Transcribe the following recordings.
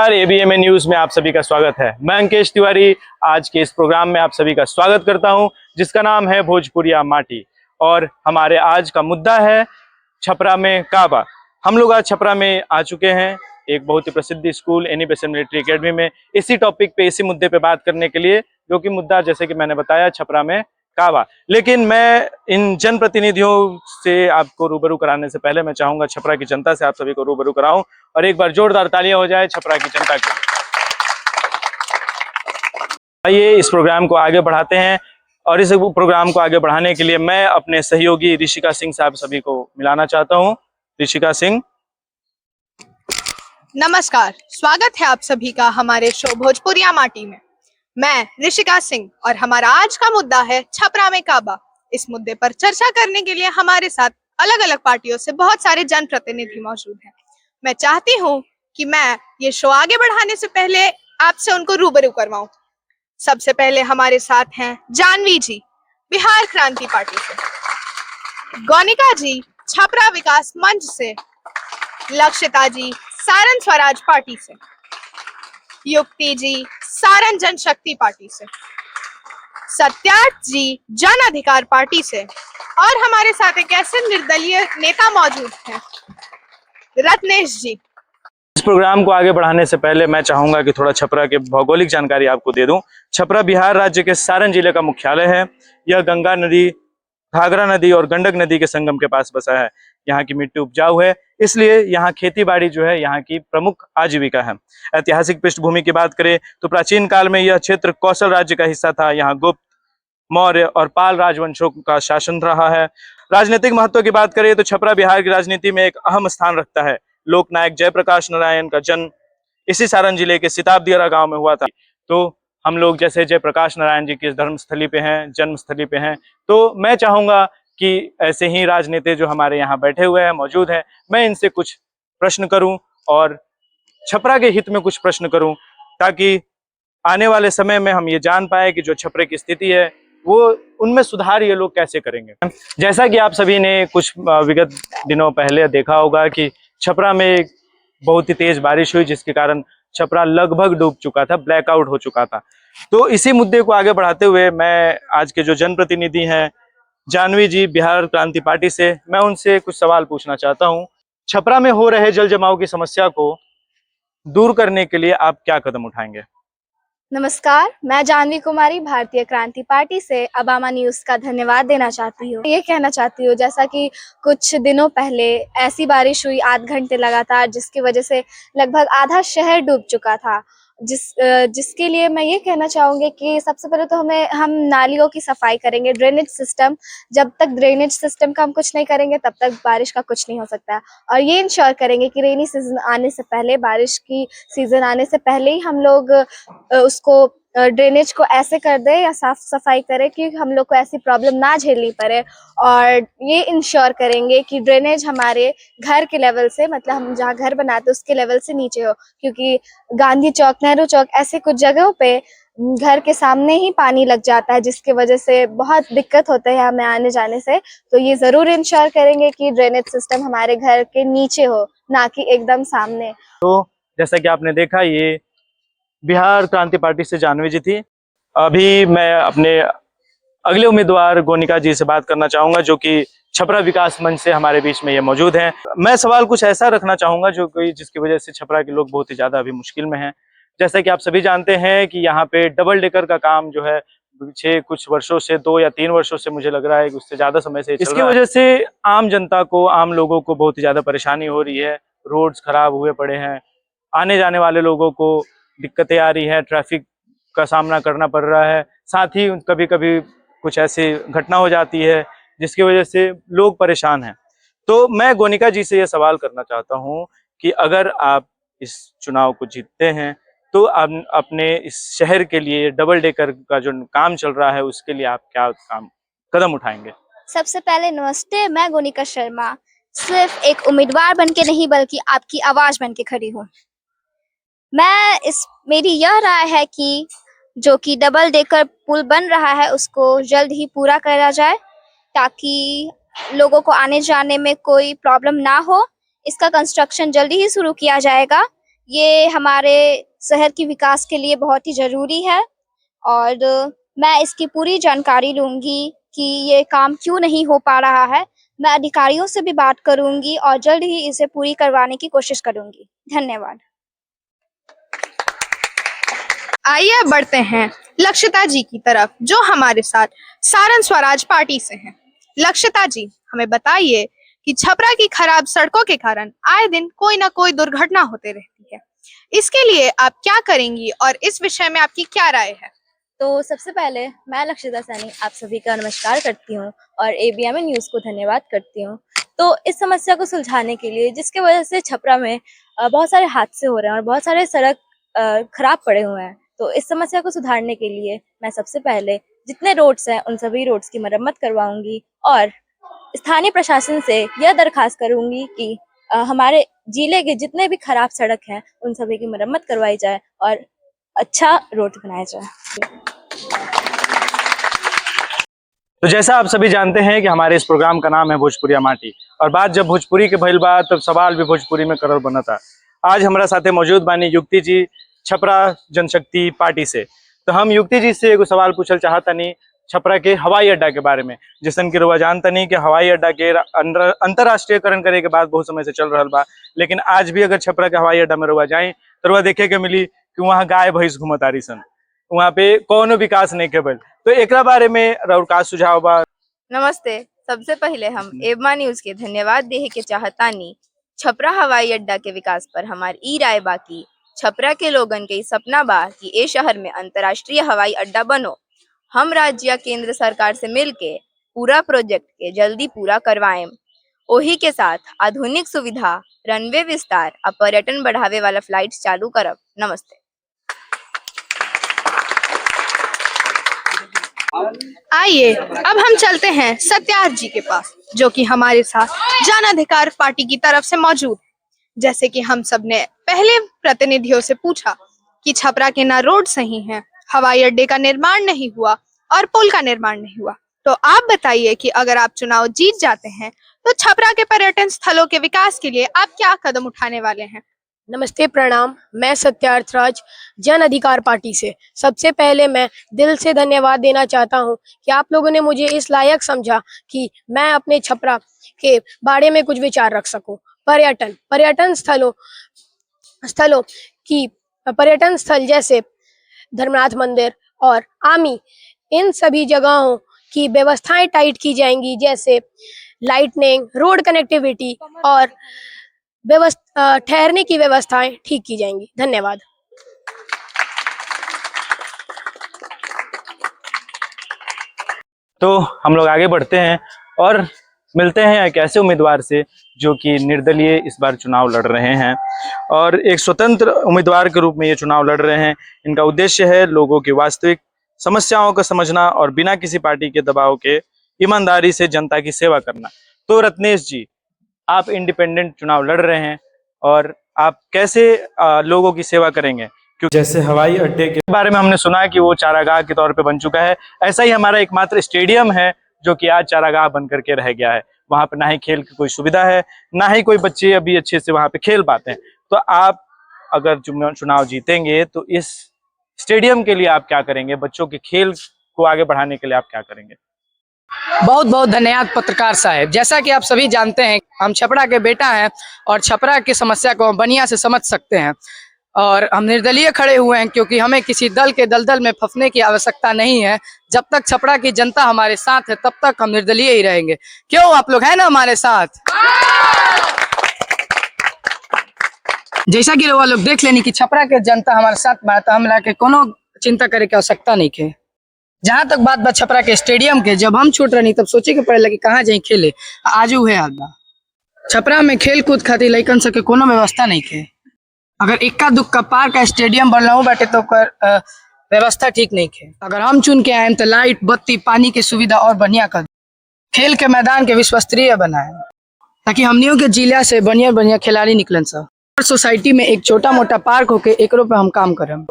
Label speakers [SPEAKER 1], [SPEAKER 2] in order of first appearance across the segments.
[SPEAKER 1] नमस्कार, एबीएमए न्यूज में आप सभी का स्वागत है। मैं अंकेश तिवारी आज के इस प्रोग्राम में आप सभी का स्वागत करता हूं, जिसका नाम है भोजपुरिया माटी। और हमारे आज का मुद्दा है छपरा में काबा। हम लोग आज छपरा में आ चुके हैं, एक बहुत ही प्रसिद्ध school Annie Besant military academy में, इसी टॉपिक पे, इसी मुद्दे पे बात करने के लिए, जो कि मुद्दा जैसे कि मैंने बताया छपरा में काबा। लेकिन मैं इन जनप्रतिनिधियों से आपको रूबरू कराने से पहले मैं चाहूंगा छपरा की जनता से आप सभी को रूबरू कराऊं, और एक बार जोरदार तालियां हो जाए छपरा की जनता के लिए। आइए इस प्रोग्राम को आगे बढ़ाते हैं, और इस प्रोग्राम को आगे बढ़ाने के लिए मैं अपने सहयोगी ऋषिका सिंह साहब सभी को मिलाना चाहता हूं। ऋषिका सिंह।
[SPEAKER 2] नमस्कार, स्वागत है आप सभी का हमारे शो भोजपुरिया माटी में। मैं ऋषिका सिंह और हमारा आज का मुद्दा है छपरा में काबा। इस मुद्दे पर चर्चा करने के लिए हमारे साथ अलग अलग पार्टियों से बहुत सारे जनप्रतिनिधि मौजूद हैं। मैं चाहती हूँ कि मैं ये शो आगे बढ़ाने से पहले आपसे उनको रूबरू करवाऊं। सबसे पहले हमारे साथ हैं जानवी जी, बिहार क्रांति पार्टी से, गौनिका जी, छपरा विकास मंच से, लक्षिता जी, सारण स्वराज पार्टी से, युक्ति जी, सारण जनशक्ति पार्टी से, सत्यार्थ जी, जन अधिकार पार्टी से, और हमारे साथ एक ऐसे निर्दलीय नेता मौजूद हैं, रत्नेश जी।
[SPEAKER 1] इस प्रोग्राम को आगे बढ़ाने से पहले मैं चाहूंगा कि थोड़ा छपरा के भौगोलिक जानकारी आपको दे दूं। छपरा बिहार राज्य के सारण जिले का मुख्यालय है। यह गंगा नदी, घाघरा नदी और गंडक नदी के संगम के पास बसा है। यहाँ की मिट्टी उपजाऊ है, इसलिए यहाँ खेती बाड़ी जो है यहाँ की प्रमुख आजीविका है। ऐतिहासिक पृष्ठभूमि की बात करें तो प्राचीन काल में यह क्षेत्र कौशल राज्य का हिस्सा था। यहाँ गुप्त, मौर्य और पाल राजवंशों का शासन रहा है। राजनीतिक महत्व की बात करें तो छपरा बिहार की राजनीति में एक अहम स्थान रखता है। लोकनायक जयप्रकाश नारायण का जन्म इसी सारण जिले के सिताबदियारा गांव में हुआ था। तो हम लोग जैसे जयप्रकाश नारायण जी की धर्मस्थली पे हैं, जन्मस्थली पे हैं, तो मैं चाहूंगा कि ऐसे ही राजनेता जो हमारे यहाँ बैठे हुए हैं, मौजूद हैं, मैं इनसे कुछ प्रश्न करूं और छपरा के हित में कुछ प्रश्न करूं, ताकि आने वाले समय में हम ये जान पाए कि जो छपरे की स्थिति है वो उनमें सुधार ये लोग कैसे करेंगे। जैसा कि आप सभी ने कुछ विगत दिनों पहले देखा होगा कि छपरा में एक बहुत ही तेज बारिश हुई, जिसके कारण छपरा लगभग डूब चुका था, ब्लैकआउट हो चुका था। तो इसी मुद्दे को आगे बढ़ाते हुए मैं आज के जो जनप्रतिनिधि हैं, जानवी जी बिहार क्रांति पार्टी से, मैं उनसे कुछ सवाल पूछना चाहता हूं। छपरा में हो रहे जल जमाव की समस्या को दूर करने के लिए आप क्या कदम उठाएंगे?
[SPEAKER 3] नमस्कार, मैं जानवी कुमारी भारतीय क्रांति पार्टी से अबामा न्यूज का धन्यवाद देना चाहती हूँ। ये कहना चाहती हूँ, जैसा कि कुछ दिनों पहले ऐसी बारिश हुई 8 घंटे लगातार, जिसकी वजह से लगभग आधा शहर डूब चुका था। जिसके लिए मैं ये कहना चाहूंगी कि सबसे पहले तो हम नालियों की सफाई करेंगे, ड्रेनेज सिस्टम। जब तक ड्रेनेज सिस्टम का हम कुछ नहीं करेंगे तब तक बारिश का कुछ नहीं हो सकता है। और ये इंश्योर करेंगे कि रेनी सीजन आने से पहले, बारिश की सीजन आने से पहले ही हम लोग उसको ड्रेनेज को ऐसे कर दे या साफ सफाई करे कि हम लोग को ऐसी प्रॉब्लम ना झेलनी पड़े। और ये इंश्योर करेंगे कि ड्रेनेज हमारे घर के लेवल से, मतलब हम जहाँ घर बनाते हैं उसके लेवल से नीचे हो, क्योंकि गांधी चौक, नेहरू चौक, ऐसे कुछ जगहों पे घर के सामने ही पानी लग जाता है, जिसकी वजह से बहुत दिक्कत होता है हमें आने जाने से। तो ये जरूर इंश्योर करेंगे कि ड्रेनेज सिस्टम हमारे घर के नीचे हो, ना कि एकदम सामने।
[SPEAKER 1] तो जैसा कि आपने देखा, ये बिहार क्रांति पार्टी से जानवी जी थी। अभी मैं अपने अगले उम्मीदवार गौनिका जी से बात करना चाहूंगा, जो कि छपरा विकास मंच से हमारे बीच में ये मौजूद हैं। मैं सवाल कुछ ऐसा रखना चाहूंगा जो कि जिसकी वजह से छपरा के लोग बहुत ही ज्यादा अभी मुश्किल में हैं। जैसा कि आप सभी जानते हैं कि यहाँ पे डबल डेकर का काम जो है पीछे कुछ वर्षों से, 2 या 3 वर्षों से, मुझे लग रहा है कि उससे ज्यादा समय से इसकी वजह से आम जनता को, आम लोगों को बहुत ही ज्यादा परेशानी हो रही है। रोड्स खराब हुए पड़े हैं, आने जाने वाले लोगों को दिक्कतें आ रही है, ट्रैफिक का सामना करना पड़ रहा है। साथ ही कभी कभी कुछ ऐसी घटना हो जाती है जिसकी वजह से लोग परेशान हैं। तो मैं गौनिका जी से ये सवाल करना चाहता हूँ कि अगर आप इस चुनाव को जीतते हैं तो आप अपने इस शहर के लिए डबल डेकर का जो काम चल रहा है उसके लिए आप क्या कदम उठाएंगे?
[SPEAKER 3] सबसे पहले नमस्ते, मैं गौनिका शर्मा सिर्फ एक उम्मीदवार बनके नहीं बल्कि आपकी आवाज बनके खड़ी हूँ। मेरी यह राय है कि जो कि डबल डेकर पुल बन रहा है उसको जल्द ही पूरा करा जाए, ताकि लोगों को आने जाने में कोई प्रॉब्लम ना हो। इसका कंस्ट्रक्शन जल्दी ही शुरू किया जाएगा। ये हमारे शहर की विकास के लिए बहुत ही जरूरी है और मैं इसकी पूरी जानकारी लूंगी कि ये काम क्यों नहीं हो पा रहा है। मैं अधिकारियों से भी बात करूंगी और जल्द ही इसे पूरी करवाने की कोशिश करूंगी। धन्यवाद।
[SPEAKER 2] आइए अब बढ़ते हैं लक्षिता जी की तरफ, जो हमारे साथ सारण स्वराज पार्टी से हैं। लक्षिता जी, हमें बताइए कि छपरा की खराब सड़कों के कारण आए दिन कोई ना कोई दुर्घटना होते रहती है। इसके लिए आप क्या करेंगी और इस विषय में आपकी क्या राय है?
[SPEAKER 3] तो सबसे पहले मैं लक्षिता सैनी आप सभी का नमस्कार करती हूँ और ABMN न्यूज़ को धन्यवाद करती हूँ। तो इस समस्या को सुलझाने के लिए, जिसके वजह से छपरा में बहुत सारे हादसे हो रहे हैं और बहुत सारे सड़क खराब पड़े हुए हैं, तो इस समस्या को सुधारने के लिए मैं सबसे पहले जितने रोड्स हैं उन सभी रोड्स की मरम्मत करवाऊंगी और स्थानीय प्रशासन से यह दरखास्त करूंगी कि हमारे जिले के जितने भी खराब सड़क हैं उन सभी की मरम्मत करवाई जाए और अच्छा रोड बनाया जाए।
[SPEAKER 1] तो जैसा आप सभी जानते हैं कि हमारे इस प्रोग्राम का नाम है भोजपुरिया माटी, और बात जब भोजपुरी के भइल बा तब सवाल भी भोजपुरी में करल बना था। आज हमारा साथे मौजूद बानी युक्ति जी, छपरा जनशक्ति पार्टी से। तो हम युक्ति जी से एगो सवाल पूछल चाहतनी छपरा के हवाई अड्डा के बारे में। जैसन कि रुआ जानतनी कि हवाई अड्डा के अंतर्राष्ट्रीयकरण करे के बाद बहुत समय से चल रहा बा, लेकिन आज भी अगर छपरा के हवाई अड्डा में रुआ जाए तो रुआ देखे के मिली कि वहाँ गाय भैंस घूमत आरी सन, वहाँ पे कोनो विकास नहीं के भइल। तो एकरा बारे में राउर का सुझाव बा?
[SPEAKER 4] नमस्ते। सबसे पहले हम एबमा न्यूज के धन्यवाद देहे के चाहतानी। छपरा हवाई अड्डा के विकास पर हमारी ई राय बा कि छपरा के लोगन के सपना बा कि ए शहर में अंतर्राष्ट्रीय हवाई अड्डा बनो। हम राज्य या केंद्र सरकार से मिलके पूरा प्रोजेक्ट के जल्दी पूरा करवाएं। ओही के साथ आधुनिक सुविधा, रनवे विस्तार और पर्यटन बढ़ावे वाला फ्लाइट चालू करब। नमस्ते।
[SPEAKER 2] आइए अब हम चलते हैं सत्यार्थ जी के पास, जो कि हमारे साथ जन अधिकार पार्टी की तरफ से मौजूद है। जैसे कि हम सब ने पहले प्रतिनिधियों से पूछा कि छपरा के ना रोड सही हैं, हवाई अड्डे का निर्माण नहीं हुआ और पुल का निर्माण नहीं हुआ, तो आप बताइए कि अगर आप चुनाव जीत जाते हैं तो छपरा के पर्यटन स्थलों के विकास के लिए आप क्या कदम उठाने वाले हैं?
[SPEAKER 5] नमस्ते, प्रणाम। मैं सत्यार्थ राज, जन अधिकार पार्टी से। सबसे पहले मैं दिल से धन्यवाद देना चाहता हूं कि आप लोगों ने मुझे इस लायक समझा कि मैं अपने छपरा के बारे में कुछ विचार रख सकूं। पर्यटन स्थल जैसे धर्मनाथ मंदिर और आमी, इन सभी जगहों की व्यवस्थाएं टाइट की जाएंगी, जैसे लाइटनिंग, रोड कनेक्टिविटी और ठहरने की व्यवस्थाएं ठीक की जाएंगी। धन्यवाद।
[SPEAKER 1] तो हम लोग आगे बढ़ते हैं और मिलते हैं एक ऐसे उम्मीदवार से जो कि निर्दलीय इस बार चुनाव लड़ रहे हैं और एक स्वतंत्र उम्मीदवार के रूप में ये चुनाव लड़ रहे हैं। इनका उद्देश्य है लोगों की वास्तविक समस्याओं को समझना और बिना किसी पार्टी के दबाव के ईमानदारी से जनता की सेवा करना। तो रत्नेश जी, आप इंडिपेंडेंट चुनाव लड़ रहे हैं और आप कैसे लोगों की सेवा करेंगे? क्योंकि जैसे हवाई अड्डे के बारे में हमने सुना है कि वो चारागाह के तौर पे बन चुका है, ऐसा ही हमारा एकमात्र स्टेडियम है जो कि आज चारागाह बन करके रह गया है। वहाँ पे ना ही खेल की कोई सुविधा है, ना ही कोई बच्चे अभी अच्छे से वहाँ पे खेल पाते हैं। तो आप अगर चुनाव जीतेंगे तो इस स्टेडियम के लिए आप क्या करेंगे? बच्चों के खेल को आगे बढ़ाने के लिए आप क्या करेंगे?
[SPEAKER 6] बहुत बहुत धन्यवाद पत्रकार साहब। जैसा कि आप सभी जानते हैं, हम छपरा के बेटा हैं और छपरा की समस्या को हम बढ़िया से समझ सकते हैं और हम निर्दलीय खड़े हुए हैं, क्योंकि हमें किसी दल के दलदल में फंसने की आवश्यकता नहीं है। जब तक छपरा की जनता हमारे साथ है तब तक हम निर्दलीय ही रहेंगे। क्यों, आप लोग हैं ना हमारे साथ? जैसा कि वो लोग देख लेनी कि छपरा के जनता हमारे साथ बा, तो हम के कोनो चिंता करे की आवश्यकता नहीं है। जहाँ तक बात छपरा के स्टेडियम के, जब हम छोट रही तब सोचे के पड़े लगे कहाँ जाए खेले। आज हुए हाल बा, छपरा में खेल कूद खातिर लइकन सबके कोनो व्यवस्था नहीं है। अगर इक्का दुक्का पार्क का स्टेडियम बनलाऊ बाटे तो व्यवस्था ठीक नहीं है। अगर हम चुन के आए तो लाइट, बत्ती, पानी की सुविधा और बढ़िया कर, खेल के मैदान के विश्वस्तरीय बनाए, ताकि हमनियों के जिला से बढ़िया बढ़िया खिलाड़ी निकलन सब। सोसाइटी में एक छोटा मोटा पार्क होके एकरो पे हम काम करें।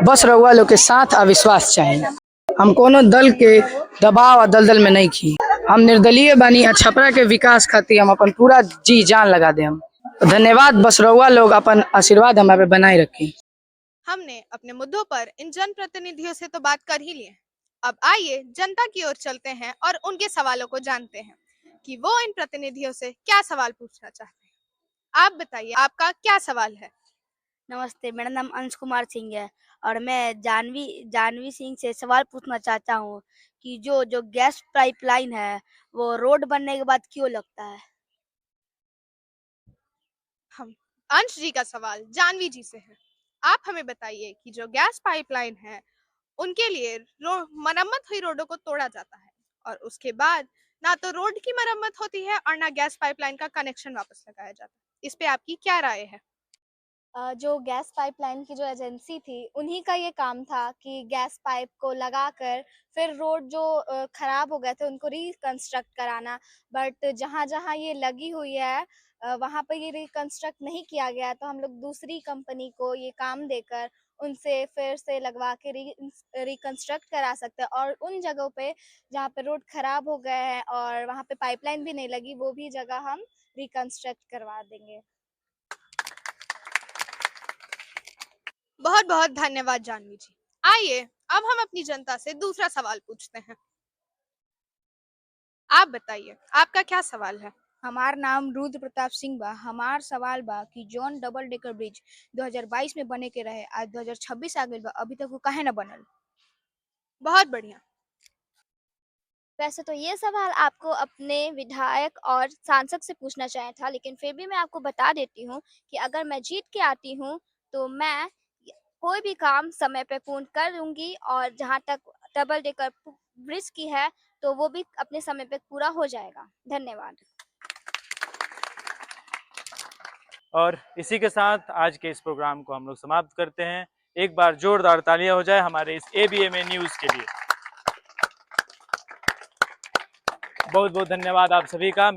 [SPEAKER 6] बस रउआ लोग के साथ अविश्वास चाहिए। हम कोनो दल के दबाव और दलदल में नहीं खी। हम निर्दलीय बानी। छपरा के विकास खातिर हम अपन पूरा जी जान लगा दे। हम धन्यवाद। बस रहुआ लोग अपन आशीर्वाद हमारे बनाए रखें।
[SPEAKER 2] हमने अपने मुद्दों पर इन जनप्रतिनिधियों से तो बात कर ही ली है। अब आइए जनता की ओर चलते हैं और उनके सवालों को जानते हैं कि वो इन प्रतिनिधियों से क्या सवाल पूछना चाहते हैं। आप बताइए, आपका क्या सवाल है?
[SPEAKER 7] नमस्ते, मेरा नाम अंश कुमार सिंह है और मैं जानवी जानवी सिंह से सवाल पूछना चाहता हूँ कि जो जो गैस पाइपलाइन है वो रोड बनने के बाद क्यों लगता है?
[SPEAKER 2] हम अंश जी का सवाल जानवी जी से है। आप हमें बताइए कि जो गैस पाइपलाइन है उनके लिए मरम्मत हुई रोडों को तोड़ा जाता है और उसके बाद ना तो रोड की मरम्मत होती है और ना गैस पाइपलाइन का कनेक्शन वापस लगाया जाता है। इस पे आपकी क्या राय है?
[SPEAKER 3] जो गैस पाइपलाइन की जो एजेंसी थी उन्हीं का ये काम था कि गैस पाइप को लगाकर फिर रोड जो खराब हो गए थे उनको रिकंस्ट्रक्ट कराना। बट जहाँ जहाँ ये लगी हुई है वहाँ पर ये रिकंस्ट्रक्ट नहीं किया गया, तो हम लोग दूसरी कंपनी को ये काम देकर उनसे फिर से लगवा के रिकंस्ट्रक्ट करा सकते हैं। और उन जगहों पे जहाँ पे रोड खराब हो गए हैं और वहाँ पे पाइपलाइन भी नहीं लगी, वो भी जगह हम रिकंस्ट्रक्ट करवा देंगे।
[SPEAKER 2] बहुत बहुत धन्यवाद जानवी जी। आइए अब हम अपनी जनता से दूसरा सवाल पूछते हैं। आप बताइए, आपका क्या सवाल है?
[SPEAKER 7] हमार नाम रुद्र प्रताप सिंह बा। हमार सवाल बा कि जौन डबल डेकर ब्रिज 2022 में बने के रहे, आज 2026 आ गइल बा, अभी तक वो काहे ना बनल?
[SPEAKER 2] बहुत बढ़िया।
[SPEAKER 3] वैसे तो ये सवाल आपको अपने विधायक और सांसद से पूछना चाहिए था, लेकिन फिर भी मैं आपको बता देती हूँ कि अगर मैं जीत के आती हूँ तो मैं कोई भी काम समय पे पूर्ण कर दूंगी और जहाँ तक डबल डेकर ब्रिज की है तो वो भी अपने समय पे पूरा हो जाएगा। धन्यवाद।
[SPEAKER 1] और इसी के साथ आज के इस प्रोग्राम को हम लोग समाप्त करते हैं। एक बार जोरदार तालियां हो जाए हमारे इस ABMA न्यूज के लिए। बहुत बहुत धन्यवाद आप सभी का।